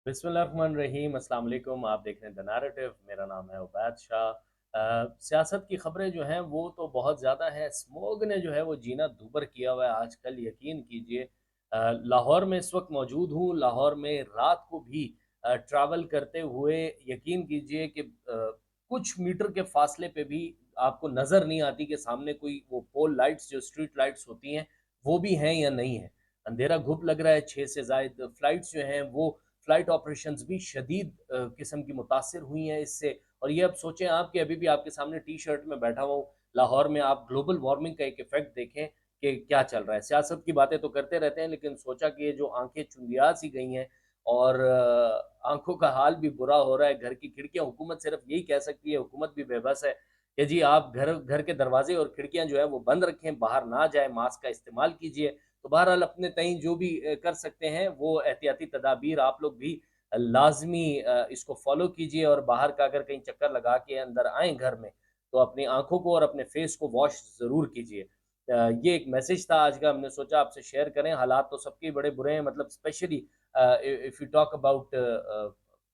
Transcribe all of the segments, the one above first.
बिस्मिल्लाहिर्रहमानिर्रहीम, अस्सलाम वालेकुम। आप देख रहे हैं द नैरेटिव। मेरा नाम है उबैद शाह। सियासत की खबरें जो हैं वो तो बहुत ज़्यादा हैं। स्मॉग ने जो है वो जीना दूभर किया हुआ है आजकल, यकीन कीजिए। लाहौर में इस वक्त मौजूद हूँ। लाहौर में रात को भी ट्रैवल करते हुए यकीन कीजिए कि कुछ मीटर के फासले पे भी आपको नज़र नहीं आती कि सामने कोई वो पोल लाइट्स जो स्ट्रीट लाइट्स होती हैं वो भी हैं या नहीं है। अंधेरा घुप लग रहा है। 6 से ज़ायद फ्लाइट्स जो हैं वो फ्लाइट ऑपरेशंस भी शदीद किस्म की मुतासिर हुई हैं इससे। और ये अब सोचें आप कि अभी भी आपके सामने टी शर्ट में बैठा हुआ हूँ लाहौर में, आप ग्लोबल वार्मिंग का एक इफेक्ट देखें कि क्या चल रहा है। सियासत की बातें तो करते रहते हैं, लेकिन सोचा कि ये जो आंखें चुंदिया सी गई हैं और आंखों का हाल भी बुरा हो रहा है। घर की खिड़कियां, हुकूमत सिर्फ यही कह सकती है, हुकूमत भी बेबस है कि जी आप घर घर के दरवाजे और खिड़कियां जो है वो बंद रखें, बाहर ना जाए, मास्क का इस्तेमाल कीजिए। तो बहरहाल अपने तईं जो भी कर सकते हैं वो एहतियाती तदाबीर आप लोग भी लाज़मी इसको फ़ॉलो कीजिए। और बाहर का अगर कहीं चक्कर लगा के अंदर आएँ घर में, तो अपनी आँखों को और अपने फ़ेस को वॉश ज़रूर कीजिए। ये एक मैसेज था आज का, हमने सोचा आपसे शेयर करें। हालात तो सबके ही बड़े बुरे हैं, मतलब specially if you talk about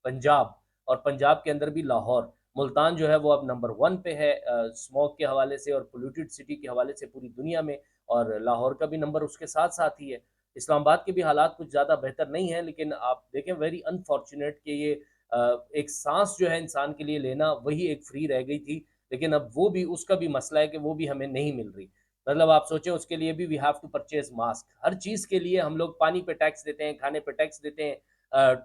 Punjab, और पंजाब के अंदर भी लाहौर। मुल्तान जो है वो अब नंबर 1 पे है स्मॉग के हवाले से और पोल्यूटेड सिटी के हवाले से पूरी दुनिया में, और लाहौर का भी नंबर उसके साथ-साथ ही है। इस्लामाबाद के भी हालात कुछ ज़्यादा बेहतर नहीं हैं, लेकिन आप देखें वेरी अनफॉर्चुनेट कि ये एक साँस जो है इंसान के लिए लेना वही एक फ्री रह गई थी, लेकिन अब वो भी, उसका भी मसला है कि वो भी हमें नहीं मिल रही। मतलब आप सोचें उसके लिए भी we have to purchase mask. हर चीज़ के लिए हम लोग पानी पे टैक्स देते हैं, खाने पे टैक्स देते हैं।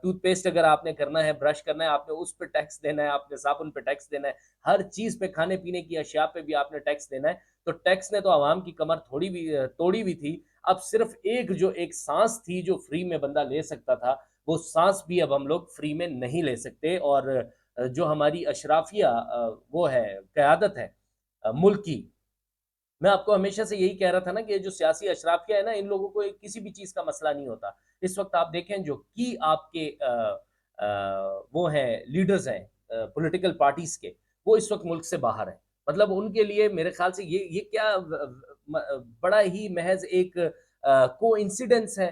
टूथपेस्ट अगर आपने करना है, ब्रश करना है, आपने उस पे टैक्स देना है, आपने साबुन पे टैक्स देना है। हर चीज़ पे, खाने-पीने की अशिया पे भी आपने टैक्स देना है। तो टैक्स ने तो अवाम की कमर तोड़ी भी थी। अब सिर्फ़ एक साँस थी जो फ्री में बंदा ले सकता था, वो साँस भी अब हम लोग फ्री में नहीं ले सकते। और जो हमारी अशराफिया वो है, क़यादत है मुल्क की, मैं आपको हमेशा से यही कह रहा था ना कि ये जो सियासी अशराफिया है ना, इन लोगों को किसी भी चीज़ का मसला नहीं होता। इस वक़्त आप देखें जो की आपके वो हैं, लीडर्स हैं पॉलिटिकल पार्टीज़ के, वो इस वक़्त मुल्क से बाहर हैं। मतलब उनके लिए मेरे ख़्याल से ये क्या बड़ा ही महज़ एक कोइंसिडेंस है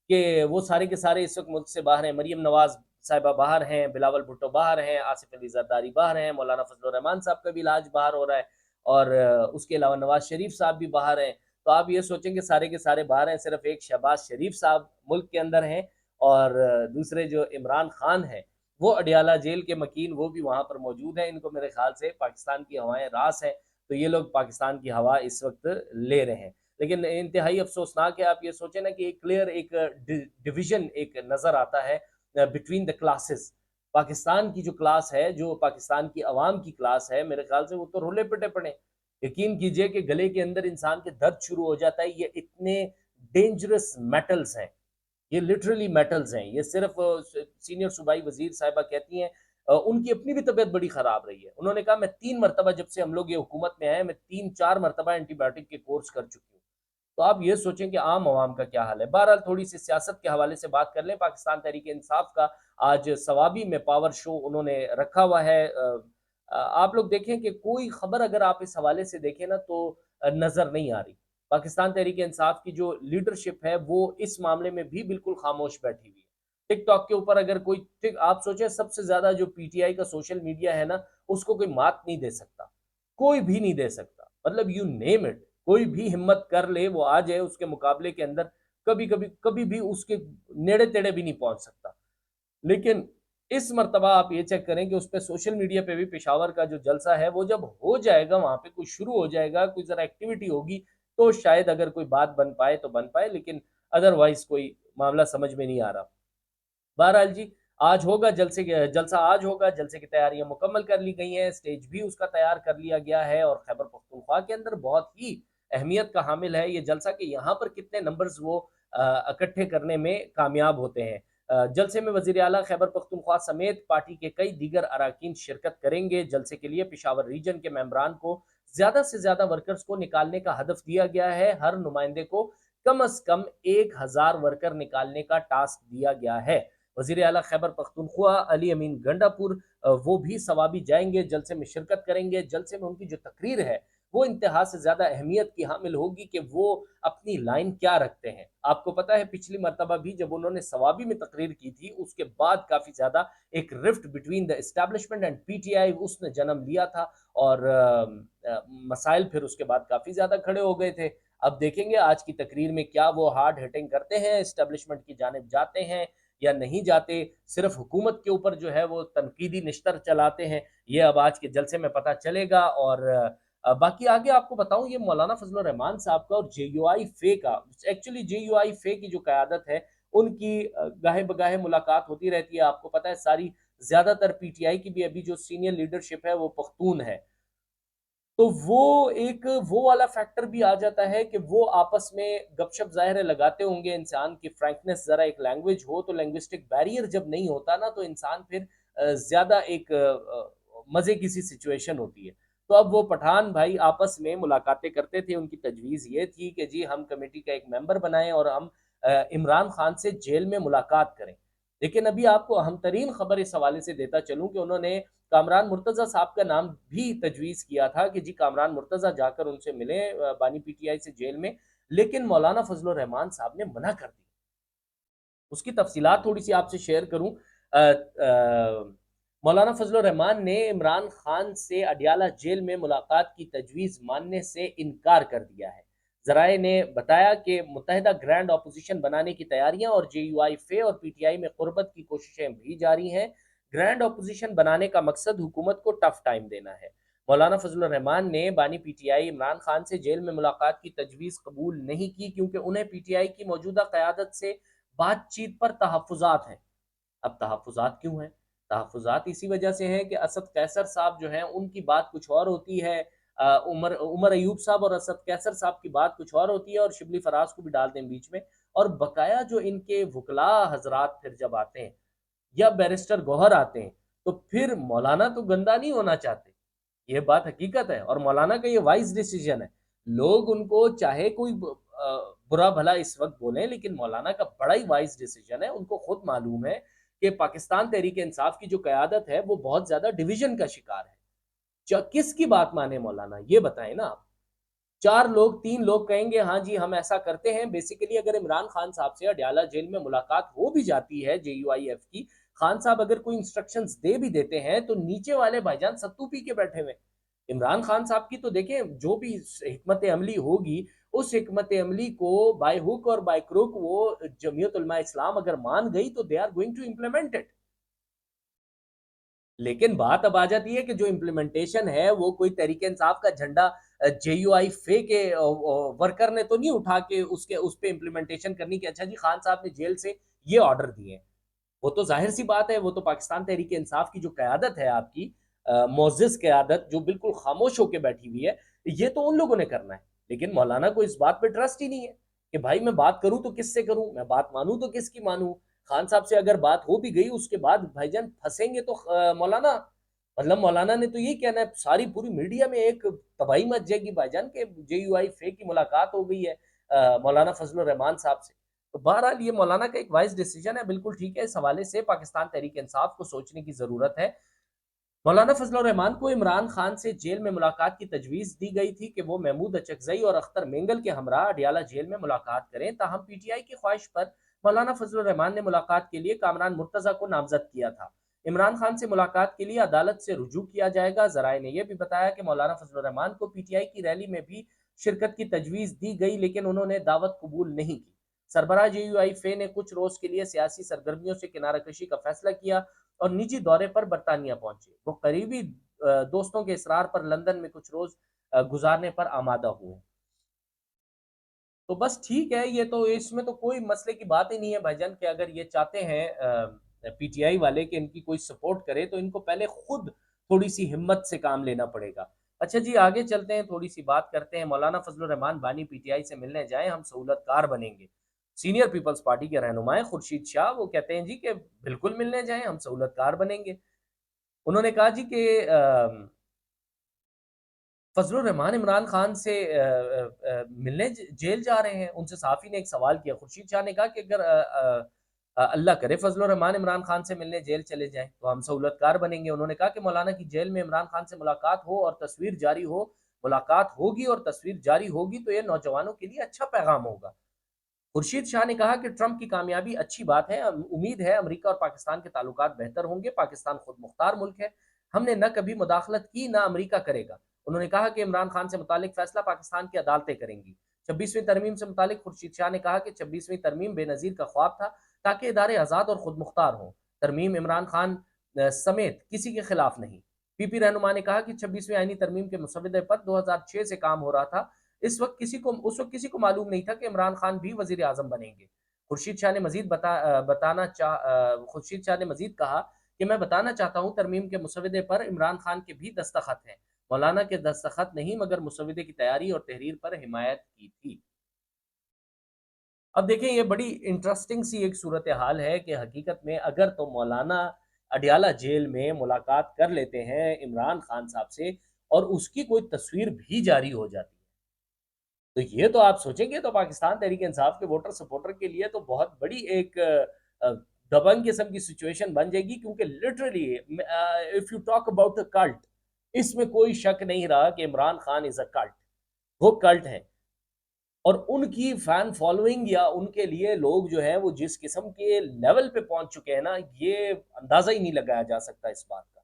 कि वो सारे के सारे इस वक़्त मुल्क से बाहर हैं। मरियम नवाज़ साहिबा बाहर हैं, बिलावल भुट्टो बाहर हैं, आसिफ अली ज़रदारी बाहर हैं, मौलाना फज़ल रहमान साहब का भी इलाज बाहर हो रहा है। और उसके अलावा नवाज़ शरीफ साहब भी बाहर हैं। तो आप ये सोचें कि सारे के सारे बाहर हैं, सिर्फ़ एक शहबाज़ शरीफ साहब मुल्क के अंदर हैं। और दूसरे जो इमरान खान हैं, वो अडयाला जेल के मकीन, वो भी वहाँ पर मौजूद हैं। इनको मेरे ख़्याल से पाकिस्तान की हवाएँ रास हैं, तो ये लोग पाकिस्तान की हवा इस वक़्त ले रहे हैं। लेकिन इंतहाई अफ़सोसनाक है, आप ये सोचें ना कि एक क्लियर एक डिवीज़न एक नज़र आता है बिटवीन द क्लासेस। पाकिस्तान की जो क्लास है, जो पाकिस्तान की अवाम की क्लास है, मेरे ख़्याल से वो तो रोले-पिटे पड़े हैं। यकीन कीजिए कि गले के अंदर इंसान के दर्द शुरू हो जाता है। ये इतने डेंजरस मेटल्स हैं, ये लिटरली मेटल्स हैं। ये सिर्फ़ सीनियर सूबाई वज़ीर साहिबा कहती हैं, उनकी अपनी भी तबीयत बड़ी ख़राब रही है। उन्होंने कहा मैं 3 मरतबा, जब से हम लोग ये हुकूमत में आए हैं, मैं 3-4 मरतबा एंटीबायोटिक के कोर्स कर चुकी हूँ। तो आप ये सोचें कि आम अवाम का क्या हाल है। बहरहाल थोड़ी-सी सियासत के हवाले से बात कर लें। पाकिस्तान तहरीक-ए-इंसाफ का आज सवाबी में पावर शो उन्होंने रखा हुआ है। आप लोग देखें कि कोई खबर अगर आप इस हवाले से देखें ना, तो नज़र नहीं आ रही। पाकिस्तान तहरीक-ए-इंसाफ की जो लीडरशिप है वो इस मामले में भी बिल्कुल खामोश बैठी हुई है। टिकटॉक के ऊपर अगर कोई टिक आप सोचें, सबसे ज़्यादा जो पीटीआई का सोशल मीडिया है ना, उसको कोई मात नहीं दे सकता। कोई भी नहीं दे सकता। मतलब यू नेम इट, कोई भी हिम्मत कर ले, वो आ जाए उसके मुकाबले के अंदर, कभी भी उसके नेड़े-तेड़े भी नहीं पहुँच सकता। लेकिन इस मर्तबा आप ये चेक करें कि उसपे सोशल मीडिया पे भी पेशावर का जो जलसा है, वो जब हो जाएगा, वहाँ पे कुछ शुरू हो जाएगा, कोई ज़रा एक्टिविटी होगी, तो शायद अगर कोई बात बन पाए तो बन पाए, लेकिन अदरवाइज़ कोई मामला समझ में नहीं आ रहा। बहरहाल जी, आज होगा जलसा आज होगा, जलसे की तैयारियाँ मुकम्मल कर ली गई हैं, स्टेज भी उसका तैयार कर लिया गया है। और खैबर पख्तूनख्वा के अंदर बहुत ही अहमियत का हामिल है ये जलसा कि यहाँ पर कितने नंबर्स वो इकट्ठे करने में कामयाब होते हैं। जलसे में वज़ीर आला खैबर पख्तूनख्वा समेत पार्टी के कई दीगर अरकान शिरकत करेंगे। जलसे के लिए पेशावर रीजन के मेंबरान को ज़्यादा से ज़्यादा वर्कर्स को निकालने का हदफ दिया गया है। हर नुमाइंदे को कम अज़ कम 1000 वर्कर निकालने का टास्क दिया गया है। वज़ीर आला खैबर पख्तूनख्वा अली अमीन गंडापुर वो भी सवाबी जाएँगे, जलसे में शिरकत करेंगे। जलसे में उनकी जो तकरीर है, वो इंतहा से ज़्यादा अहमियत की हामिल होगी कि वो अपनी लाइन क्या रखते हैं। आपको पता है पिछली मर्तबा भी जब उन्होंने सवाबी में तकरीर की थी, उसके बाद काफ़ी ज़्यादा एक rift between the establishment and PTI उसने जन्म लिया था और मसाइल फिर उसके बाद काफ़ी ज़्यादा खड़े हो गए थे। अब देखेंगे आज की तकरीर में क्या वो हार्ड हिटिंग करते हैं, एस्टेब्लिशमेंट की जानिब जाते हैं या नहीं जाते, सिर्फ हुकूमत के ऊपर जो है वो तनकीदी निश्तर चलाते हैं, ये अब आज के जलसे में पता चलेगा। और बाकी आगे आपको बताऊँ ये मौलाना फजल रहमान साहब का और जेयूआई फे का, एक्चुअली जेयूआई फे की जो क़यादत है, उनकी गाहे-बगाहे मुलाकात होती रहती है। आपको पता है सारी ज़्यादातर पीटीआई की भी अभी जो सीनियर लीडरशिप है वो पख्तून है। तो वो वाला फैक्टर भी आ जाता है कि वो आपस में गपशप ज़ाहिर है लगाते होंगे, इंसान की फ्रैंकनेस ज़रा एक लैंग्वेज हो तो लिंग्विस्टिक बैरियर जब नहीं होता ना तो इंसान फिर ज़्यादा एक मज़े की सी सिचुएशन होती है। तो अब वो पठान भाई आपस में मुलाकातें करते थे, उनकी तजवीज़ ये थी कि जी हम कमेटी का एक मेंबर बनाएँ और हम इमरान खान से जेल में मुलाकात करें। लेकिन अभी आपको अहम तरीन खबर इस हवाले से देता चलूँ कि उन्होंने कामरान मुर्तज़ा साहब का नाम भी तजवीज़ किया था कि जी कामरान मुर्तज़ा जाकर उनसे मिलें बानी पीटीआई से जेल में, लेकिन मौलाना फजल रहमान साहब ने मना कर दिया। उसकी तफसीलात थोड़ी-सी आपसे शेयर करूँ। मौलाना फजल रहमान ने इमरान खान से अडयाला जेल में मुलाकात की तजवीज़ मानने से इनकार कर दिया है। ज़राए ने बताया कि मुत्तहिदा ग्रैंड अपोज़िशन बनाने की तैयारियाँ और जेयूआईफे और पीटीआई में क़ुर्बत की कोशिशें भी जारी हैं। ग्रैंड अपोज़िशन बनाने का मकसद हुकूमत को टफ़ टाइम देना है। मौलाना फजल रहमान ने बानी पीटीआई इमरान खान से जेल में मुलाकात की तजवीज़ कबूल नहीं की क्योंकि उन्हें पीटीआई की मौजूदा क़यादत से बातचीत पर तहफ़्फ़ुज़ात हैं। अब तहफ़्फ़ुज़ात क्यों हैं? तहफ़्फ़ुज़ात इसी वजह से हैं कि असद कैसर साहब जो हैं, उनकी बात कुछ और होती है। उमर उमर अयूब साहब और असद कैसर साहब की बात कुछ और होती है और शिबली फराज को भी डाल दें बीच में। और बकाया जो इनके वुकला हज़रात फिर जब आते हैं या बैरिस्टर गौहर आते हैं, तो फिर मौलाना तो गंदा नहीं होना चाहते। ये बात हकीकत है और मौलाना का ये वाइज़ डिसीज़न है। लोग उनको चाहे कोई बुरा-भला इस वक़्त बोलें, लेकिन मौलाना का बड़ा ही वाइज़ डिसीज़न है। उनको खुद मालूम है कि पाकिस्तान तहरीक-ए-इंसाफ की जो क़यादत है, वो बहुत ज़्यादा डिवीज़न का शिकार है। किसकी बात माने मौलाना, ये बताएँ ना आप? 4 लोग 3 लोग कहेंगे हाँ जी, हम ऐसा करते हैं। बेसिकली अगर इमरान खान साहब से अडयाला जेल में मुलाकात हो भी जाती है जेयूआईएफ की, खान साहब अगर कोई इंस्ट्रक्शंस दे भी देते हैं, तो नीचे वाले भाईजान सत्तू पी के बैठे हुए हैं। इमरान खान साहब की तो देखें जो भी हिकमत अमली होगी, उस हिकमत अमली को बाय हुक और बाय क्रुक वो जमीयत उलमा इस्लाम अगर मान गई तो they are going to implement it. लेकिन बात अब आ जाती है कि जो इम्प्लीमेंटेशन है वो कोई तहरीक-ए-इंसाफ का झंडा जेयूआई फे के वर्कर ने तो नहीं उठा के उसके उस पे इम्प्लीमेंटेशन करनी कि अच्छा जी खान साहब ने जेल से ये ऑर्डर दिए हैं। वो तो ज़ाहिर-सी बात है, वो तो पाकिस्तान तहरीक-ए-इंसाफ की जो क़यादत है आपकी मोअज़्ज़ज़ क़यादत जो बिल्कुल ख़ामोश होके बैठी हुई है, ये तो उन लोगों ने करना है। लेकिन मौलाना को इस बात पे ट्रस्ट ही नहीं है कि भाई मैं बात करूँ तो किससे करूँ? मैं बात मानूँ तो किसकी मानूँ? खान साहब से अगर बात हो भी गई उसके बाद भाईजान फँसेंगे तो मौलाना। मतलब मौलाना ने तो यही कहना है, सारी पूरी मीडिया में एक तबाही मच जाएगी भाईजान के जेयूआई फे की मुलाकात हो गई है मौलाना फजल रहमान साहब से। तो बहरहाल ये मौलाना का एक वाइज़ डिसीजन है, बिल्कुल ठीक है। इस हवाले से पाकिस्तान तहरीक-ए-इंसाफ को सोचने की ज़रूरत है। मौलाना फजल रहमान को इमरान खान से जेल में मुलाकात की तजवीज़ दी गई थी कि वो महमूद अचकज़ई और अख्तर मेंगल के हमरा अडयाला जेल में मुलाकात करें। ताहम पीटीआई की ख्वाहिश पर मौलाना फजल रहमान ने मुलाकात के लिए कामरान मुर्तज़ा को नामज़द किया था। इमरान खान से मुलाकात के लिए अदालत से रुजू किया जाएगा। ज़राए ने यह भी बताया कि मौलाना फजल रहमान को पीटीआई की रैली में भी शिरकत की तजवीज़ दी गई, लेकिन उन्होंने दावत कबूल नहीं की। सरबराह जेयूआईफे ने कुछ रोज़ के लिए सियासी सरगर्मियों से किनाराकशी का फैसला किया और निजी दौरे पर बरतानिया पहुंचे। वो करीबी दोस्तों के इसरार पर लंदन में कुछ रोज़ गुज़ारने पर आमादा हुए। तो बस ठीक है, ये तो इसमें तो कोई मसले की बात ही नहीं है भाईजान कि अगर ये चाहते हैं पीटीआई वाले कि इनकी कोई सपोर्ट करे, तो इनको पहले खुद थोड़ी-सी हिम्मत से काम लेना पड़ेगा। अच्छा जी, आगे चलते हैं, थोड़ी-सी बात करते हैं। मौलाना फजल रहमान बानी पीटीआई से मिलने जाएँ, हम सहूलतकार बनेंगे। सीनियर पीपल्स पार्टी के रहनुमाए खुर्शीद शाह वो कहते हैं जी कि बिल्कुल मिलने जाएँ, हम सहूलतकार बनेंगे। उन्होंने कहा जी कि फज़लुर रहमान इमरान खान से मिलने जेल जा रहे हैं। उनसे सहाफ़ी ने एक सवाल किया। खुर्शीद शाह ने कहा कि अगर अल्लाह करे फज़लुर रहमान इमरान खान से मिलने जेल चले जाएँ, तो हम सहूलतकार बनेंगे। उन्होंने कहा कि मौलाना की जेल में इमरान खान से मुलाकात हो और तस्वीर जारी हो, मुलाकात होगी और तस्वीर जारी होगी तो ये नौजवानों के लिए अच्छा पैगाम होगा। खुर्शीद शाह ने कहा कि ट्रंप की कामयाबी अच्छी बात है। उम्मीद है अमेरिका और पाकिस्तान के ताल्लुकात बेहतर होंगे। पाकिस्तान खुद मुख्तार मुल्क है। हमने न कभी मुदाखलत की, न अमेरिका करेगा। उन्होंने कहा कि इमरान खान से मुतालिक फैसला पाकिस्तान की अदालतें करेंगी। 26वीं तरमीम से मुतालिक खुर्शीद शाह ने कहा कि 26वीं तरमीम बेनज़ीर का ख्वाब था ताकि इदारे आज़ाद और खुद मुख्तार हों। तरमीम इमरान खान समेत किसी के खिलाफ नहीं। पीपी रहनुमा ने कहा कि 26वीं आईनी तरमीम के मुसवदे पर 2006 से काम हो रहा था। उस वक्त किसी को मालूम नहीं था कि इमरान खान भी वजीर आजम बनेंगे। खुर्शीद शाह ने मजीद कहा कि मैं बताना चाहता हूँ तरमीम के मुसवदे पर इमरान खान के भी दस्तखत हैं। मौलाना के दस्तखत नहीं मगर मुसवदे की तैयारी और तहरीर पर हिमायत की थी। अब देखिए ये बड़ी इंटरेस्टिंग सी एक सूरत हाल है कि हकीकत में अगर तो मौलाना अडियाला जेल में मुलाकात कर लेते हैं इमरान खान साहब से और उसकी कोई तस्वीर भी जारी हो जाती है, तो ये तो आप सोचेंगे तो पाकिस्तान तहरीक-ए-इंसाफ के वोटर सपोर्टर के लिए तो बहुत बड़ी एक अ, दबंग किस्म की सिचुएशन बन जाएगी क्योंकि literally if you talk about a cult, इसमें कोई शक नहीं रहा कि Imran Khan is a cult, वो कल्ट है। और उनकी फैन फॉलोइंग या उनके लिए लोग जो हैं वो जिस किस्म के लेवल पे पहुँच चुके हैं ना, ये अंदाज़ा ही नहीं लगाया जा सकता इस बात का,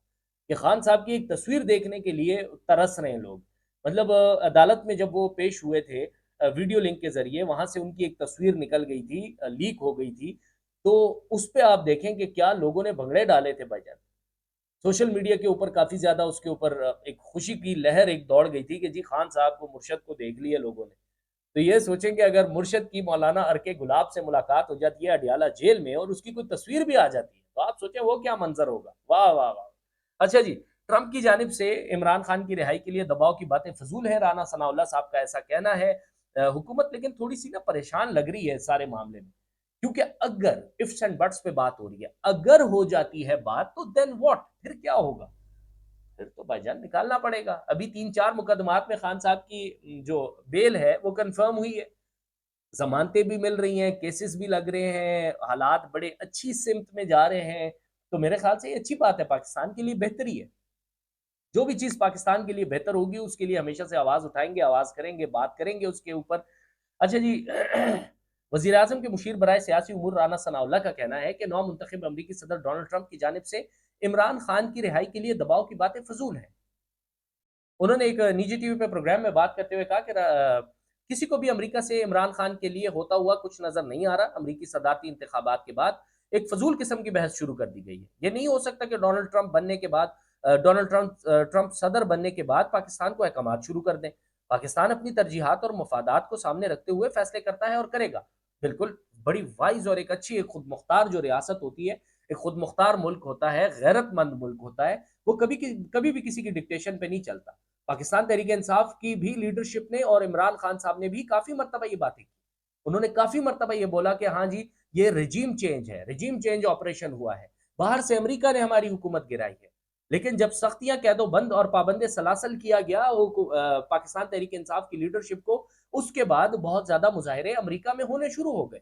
कि खान साहब की एक तस्वीर देखने के लिए तरस रहे हैं लोग। मतलब अदालत में जब वो पेश हुए थे वीडियो लिंक के ज़रिए वहाँ से उनकी एक तस्वीर निकल गई थी, लीक हो गई थी, तो उस पे आप देखें कि क्या लोगों ने भंगड़े डाले थे भाईजान। सोशल मीडिया के ऊपर काफ़ी ज़्यादा उसके ऊपर एक खुशी की लहर एक दौड़ गई थी कि जी खान साहब को, मुर्शद को देख लिया लोगों ने। तो ये सोचें कि अगर मुर्शद की मौलाना अर्के गुलाब से मुलाकात हो जाती है अडियाला जेल में और उसकी कोई तस्वीर भी आ जाती है, तो आप सोचें वो क्या मंज़र होगा। वाह, वाह, वाह! अच्छा जी, ट्रंप की जानिब से इमरान खान की रिहाई के लिए दबाव की बातें फ़िज़ूल हैं, राना सनाउल्लाह साहब का ऐसा कहना है। हुकूमत लेकिन थोड़ी-सी ना परेशान लग रही है इस सारे मामले में, क्योंकि अगर इफ्स एंड बट्स पे बात हो रही है, अगर हो जाती है बात तो देन व्हाट? फिर क्या होगा? फिर तो भाईजान निकालना पड़ेगा। अभी 3-4 मुकदमात में खान साहब की जो बेल है वो कन्फर्म हुई है। ज़मानतें भी मिल रही हैं, केसेस भी लग रहे हैं, हालात बड़े अच्छी सिमत में जा रहे हैं। तो मेरे ख़्याल से ये अच्छी बात है, पाकिस्तान के लिए बेहतरी है। जो भी चीज़ पाकिस्तान के लिए बेहतर होगी उसके लिए हमेशा से आवाज़ उठाएँगे, आवाज़ करेंगे, बात करेंगे उसके ऊपर। अच्छा जी वज़ीर-ए-आज़म के मुशीर बराए सियासी उमूर राना सनाउल्लाह का कहना है कि नौ-मुंतखब अमरीकी सदर डोनाल्ड ट्रंप की जानिब से इमरान खान की रिहाई के लिए दबाव की बातें फ़िज़ूल हैं। उन्होंने एक निजी टीवी पे प्रोग्राम में बात करते हुए कहा कि किसी को भी अमेरिका से इमरान खान के लिए होता हुआ कुछ नज़र नहीं आ रहा। अमेरिकी सदारती इंतखाबात के बाद एक फ़ज़ूल किस्म की बहस शुरू कर दी गई है। ये नहीं हो सकता कि डोनाल्ड ट्रंप सदर बनने के बाद पाकिस्तान को अहकामात शुरू कर दें। पाकिस्तान अपनी तरजीहात और मफादात को सामने रखते हुए फ़ैसले करता है और करेगा। बिल्कुल, बड़ी वाइज़ और एक अच्छी एक खुद मुख्तार जो रियासत होती है, एक खुद मुख्तार मुल्क होता है, गैरतमंद मुल्क होता है, वो कभी भी किसी की डिक्टेशन पे नहीं चलता। पाकिस्तान तहरीक-ए-इंसाफ की भी लीडरशिप ने और इमरान खान साहब ने भी काफ़ी मर्तबा ये बातें की। उन्होंने काफ़ी मर्तबा ये बोला कि हाँ जी, ये रेजीम चेंज है, रेजीम चेंज ऑपरेशन हुआ है। बाहर से अमेरिका ने हमारी हुकूमत गिराई है। लेकिन जब सख्तियाँ कैदो-बंद और पाबंद सलासल किया गया पाकिस्तान तहरीक-ए-इंसाफ की लीडरशिप को, उसके बाद बहुत ज़्यादा मुज़ाहिरे अमेरिका में होने शुरू हो गए।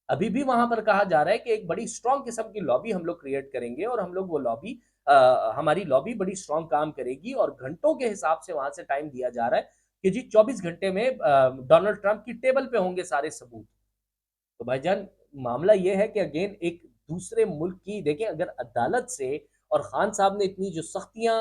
अभी भी वहाँ पर कहा जा रहा है कि एक बड़ी स्ट्रॉन्ग किस्म की लॉबी हम लोग क्रिएट करेंगे और हम लोग वो लॉबी हमारी लॉबी बड़ी स्ट्रॉन्ग काम करेगी और घंटों के हिसाब से वहाँ से टाइम दिया जा रहा है कि जी 24 घंटे में डोनाल्ड ट्रंप की टेबल पे होंगे सारे सबूत। तो भाईजान मामला ये है कि अगेन एक दूसरे मुल्क की देखें अगर अदालत से और खान साहब ने इतनी जो सख्तियाँ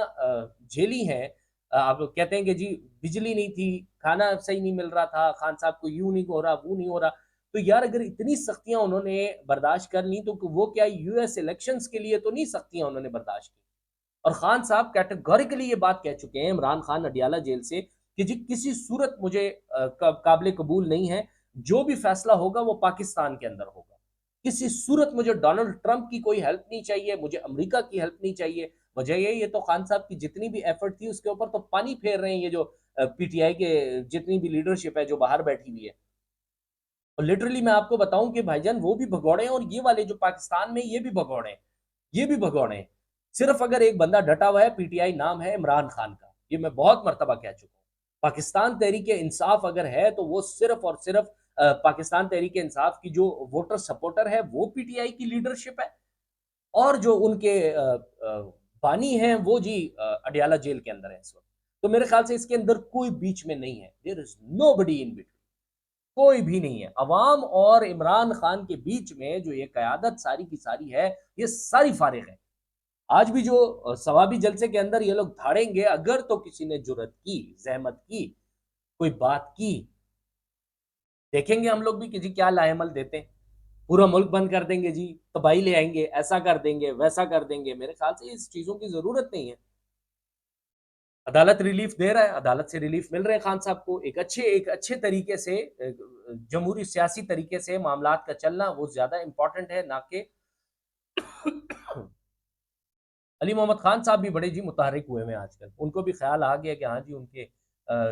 झेली हैं आप कहते हैं कि जी बिजली नहीं थी, खाना सही नहीं मिल रहा था, खान साहब को यूँ नहीं हो रहा, वो नहीं हो रहा। तो यार अगर इतनी सख्तियाँ उन्होंने बर्दाश्त कर ली तो वो क्या यूएस इलेक्शंस के लिए तो नहीं सख्तियाँ उन्होंने बर्दाश्त की। और खान साहब कैटेगोरिकली ये बात कह चुके हैं इमरान खान अडियाला जेल से कि जी किसी सूरत मुझे काबिल कबूल नहीं है, जो भी फैसला होगा वो पाकिस्तान के अंदर होगा। किसी सूरत मुझे डोनाल्ड ट्रंप की कोई हेल्प नहीं चाहिए, मुझे अमेरिका की हेल्प नहीं चाहिए। वजह यही है तो खान साहब की जितनी भी एफर्ट थी उसके ऊपर तो पानी फेर रहे हैं ये जो पीटीआई के जितनी भी लीडरशिप है जो बाहर बैठी हुई है। और लिटरली मैं आपको बताऊं कि भाईजान वो भी भगौड़े हैं और ये वाले जो पाकिस्तान में ये भी भगौड़े हैं, ये भी भगौड़े हैं। सिर्फ अगर एक बंदा डटा हुआ है, पीटीआई नाम है इमरान खान का, ये मैं बहुत मर्तबा कह चुका हूँ। पाकिस्तान तहरीक इंसाफ अगर है तो वो सिर्फ और सिर्फ पाकिस्तान तहरीक इंसाफ की जो वोटर सपोर्टर है वो पीटीआई की लीडरशिप है और जो उनके बानी हैं वो जी अडियाला जेल के अंदर है इस वक्त। तो मेरे ख्याल से इसके अंदर कोई बीच में नहीं है, there is nobody in between, कोई भी नहीं है। अवाम और इमरान खान के बीच में जो ये कयादत सारी की सारी है, ये सारी फारिग है। आज भी जो सवाबी जलसे के अंदर ये लोग धाड़ेंगे, अगर तो किसी ने जुर्रत की, जहमत की, कोई बात की, देखेंगे हम लोग भी कि जी क्या लाएमल देते हैं। पूरा मुल्क बंद कर देंगे जी, तबाही ले आएंगे, ऐसा कर देंगे, वैसा कर देंगे। मेरे ख्याल से इस चीज़ों की ज़रूरत नहीं है। अदालत रिलीफ दे रहा है, अदालत से रिलीफ मिल रहे हैं खान साहब को। एक अच्छे तरीके से जमहूरी सियासी तरीके से मामलात का चलना वो ज़्यादा इम्पोर्टेंट है, ना कि अली मोहम्मद खान साहब भी बड़े जी मुतहरिक हुए हैं आजकल। उनको भी ख़्याल आ गया कि हाँ जी, उनके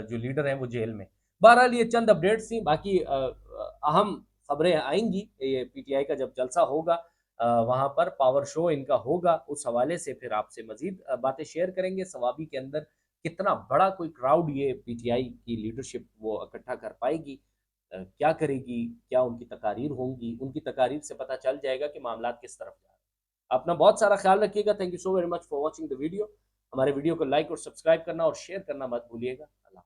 जो लीडर हैं वो जेल में। बहरहाल ये चंद अपडेट्स थी, बाकी अहम खबरें आएँगी। ये पीटीआई का जब जलसा होगा, वहाँ पर पावर शो इनका होगा, उस हवाले से फिर आपसे मज़ीद बातें शेयर करेंगे। सवाबी के अंदर कितना बड़ा कोई क्राउड ये पीटीआई की लीडरशिप वो इकट्ठा कर पाएगी, क्या करेगी, क्या उनकी तकारीर होंगी, उनकी तकारीर से पता चल जाएगा कि मामलात किस तरफ जा रहे हैं। अपना बहुत सारा ख्याल रखिएगा। Thank you so very much for watching the video. हमारे वीडियो को लाइक और सब्सक्राइब करना और शेयर करना मत भूलिएगा। अल्लाह।